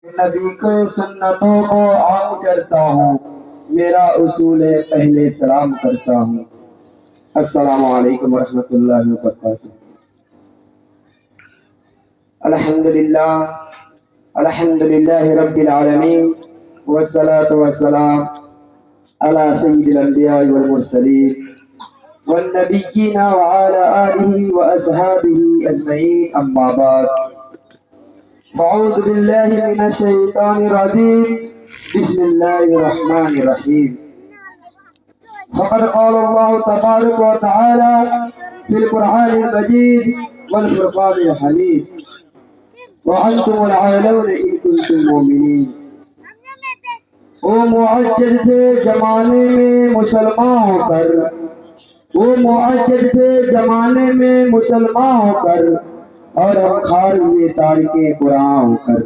نبی کو سنتوں کو عام کرتا ہوں، میرا اصول ہے پہلے سلام کرتا ہوں۔ السلام علیکم ورحمۃ اللہ وبرکاتہ۔ الحمدللہ رب العالمین، والصلاة والسلام على سید الانبیاء والمرسلین والنبیین وعلى آلہ واصحابہ اجمعین، اما بعد۔ اعوذ باللہ من الشیطان الرجیم، بسم اللہ الرحمن الرحیم۔ فقد قال اللہ تبارک و تعالی فی القرآن المجید والفرقان الحمید، وانتم العالون ان کنتم مومنین۔ وہ معجز تھے زمانے میں مسلمان ہو کر، وہ معجز تھے زمانے میں مسلمان ہو کر، اور ہم کھار ہوئے تارک قرآن ہو کر۔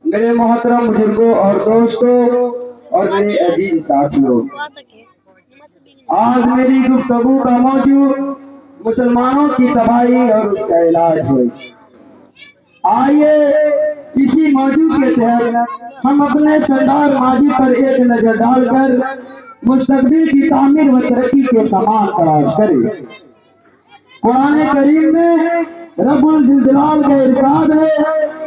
میرے محترم بزرگوں اور دوستوں اور میرے عزیز ساتھیوں، آج میری گفتگو کا موضوع مسلمانوں کی تباہی اور اس کا علاج ہے۔ آئیے اسی موضوع کے تحت ہم اپنے شاندار ماضی پر ایک نظر ڈال کر مستقبل کی تعمیر و ترقی کے سامان تلاش کریں۔ قرآن کریم میں رب الجلال کا ارشاد ہے،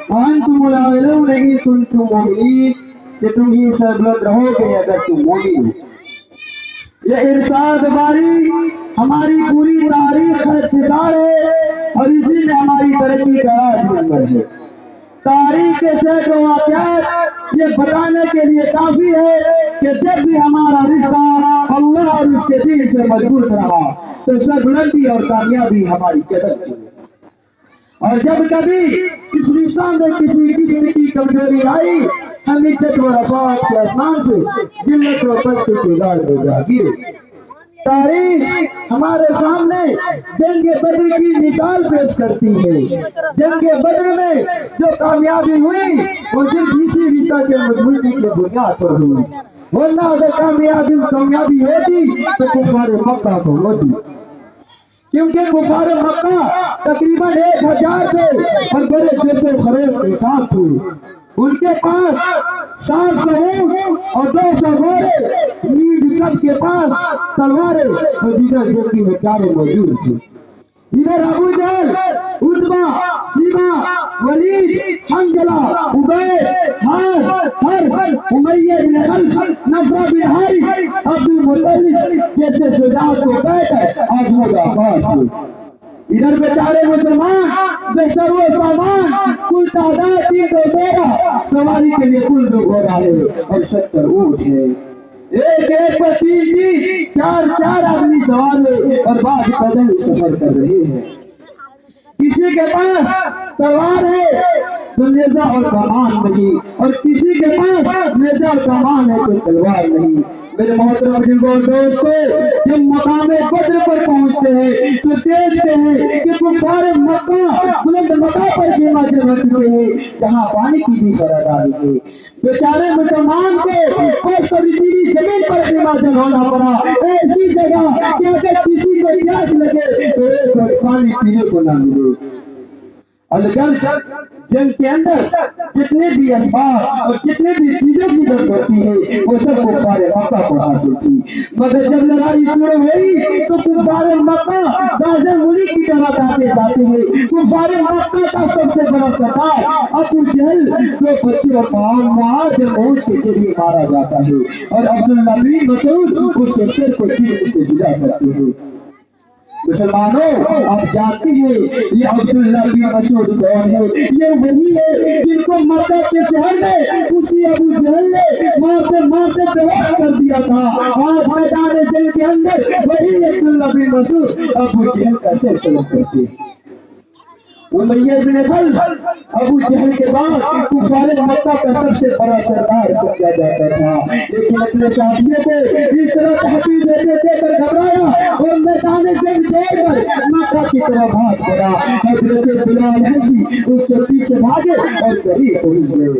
وَأَنْتُمُ الْأَعْلَوْنَ إِن كُنتُم مُؤْمِنِينَ، کہ تم ہی سربلند رہو گے اگر تم مومن ہو۔ یہ ارشاد باری ہماری پوری تاریخ کا اقتدار ہے اور اسی میں ہماری ترقی کا راز نمبر ہے۔ تاریخ کے سینکڑوں واقعات یہ بتانے کے لیے کافی ہے کہ جب بھی ہمارا رشتہ اللہ اور اس کے دین سے مضبوط رہا تو سربلندی اور کامیابی ہماری قدم کی، اور جب کبھی اس رشتہ میں کسی قسم کی کمزوری آئی، ہم عزت و رفعت کے آسمان سے ذلت و پست کے گال میں جا گرے۔ تاریخ ہمارے سامنے جنگ بدر کی مثال پیش کرتی ہے۔ جنگ بدر میں جو کامیابی ہوئی وہ صرف اسی رشتہ کے مضبوطی کی بنیاد پر ہوئی، ورنہ اگر کامیابی ہوتی تو کفار مکہ کو ہوتی، کیونکہ کفار مکہ تقریباً 1000 تھے اور بڑے جیش و خریف کے ساتھ تھے۔ ان کے پاس 700 اونٹ اور 200 گھوڑے، نیز سب کے پاس تلواریں اور دیگر جنگی ہتھیار موجود تھے۔ ادھر ابو جہل، عتبہ، شیبہ، ولید، حنظلہ، عبید، حارث، امیہ بن خلف، نضر بن حارث، عبد المطلب جیسے شجاعت کو کہہ کر آزمود آباد تھے۔ ادھر بیچارے مسلمان بہتر و سامان کل تعداد 313، سواری کے لیے کل 2 گھوڑے اور 70 اونٹ ہے۔ ایک پر 3 4 آدمی سوار ہے اور بعض پیدل سفر کر رہے ہیں۔ کسی کے پاس تلوار ہے تو نیزہ اور کمان نہیں، اور کسی کے پاس نیزہ اور کمان ہے تو تلوار نہیں۔ میرے محترم بزرگوں اور دوستوں، جب مقام بدر پر پہنچتے ہیں تو دیکھتے ہیں کہ کفار مکہ بلند مقام پر خیمہ جما چکے ہیں جہاں پانی کی بھی فراوانی ہے۔ بیچارے مسلمان کو کوس کبھی زمین پر خیمہ جمانا پڑا، ایسی جگہ کہ اگر کسی کو پیاس لگے تو ایک گھٹ پانی پینے کو نہ ملے۔ اور جنگ کے اندر جتنے بھی اسباب اور جتنے بھی چیزوں کی ضرورت ہوتی ہے وہ سب کفار مکہ کو حاصل تھی، مگر جب لڑائی شروع ہوئی تو کفار مکہ غازی ملک کی طرح جاتے ہیں۔ کفار مکہ کا سب سے بڑا سردار ابو جہل جو بچے اور معاذ اونٹ کے ذریعے مارا جاتا ہے، اور عبداللہ بن مسعود اس کے سر کو چیرنے سے جدا کرتے ہیں۔ مسلمانوں، آپ جانتے ہیں یہ عبداللہ بن مسعود کون ہے؟ یہ وہی ہے جن کو مکہ کے شہر میں اسی ابو جہل نے مارتے بہت کر دیا تھا۔ آج میدان جنگ کے اندر وہی عبداللہ بن مسعود ابو جہل کا سر قلم کرتے ہیں۔ امیہ بن خلف ابو جہل کے بعد کفار مکہ کا سب سے بڑا سردار سمجھا جاتا تھا، لیکن اپنے ساتھیوں کو اس طرح تحقیر دے کر گھبرایا اور میدان جنگ چھوڑ کر مکہ کی طرف بھاگ پڑا۔ حضرت بلال حبشی اس کے پیچھے بھاگے اور قریب پہنچ گئے۔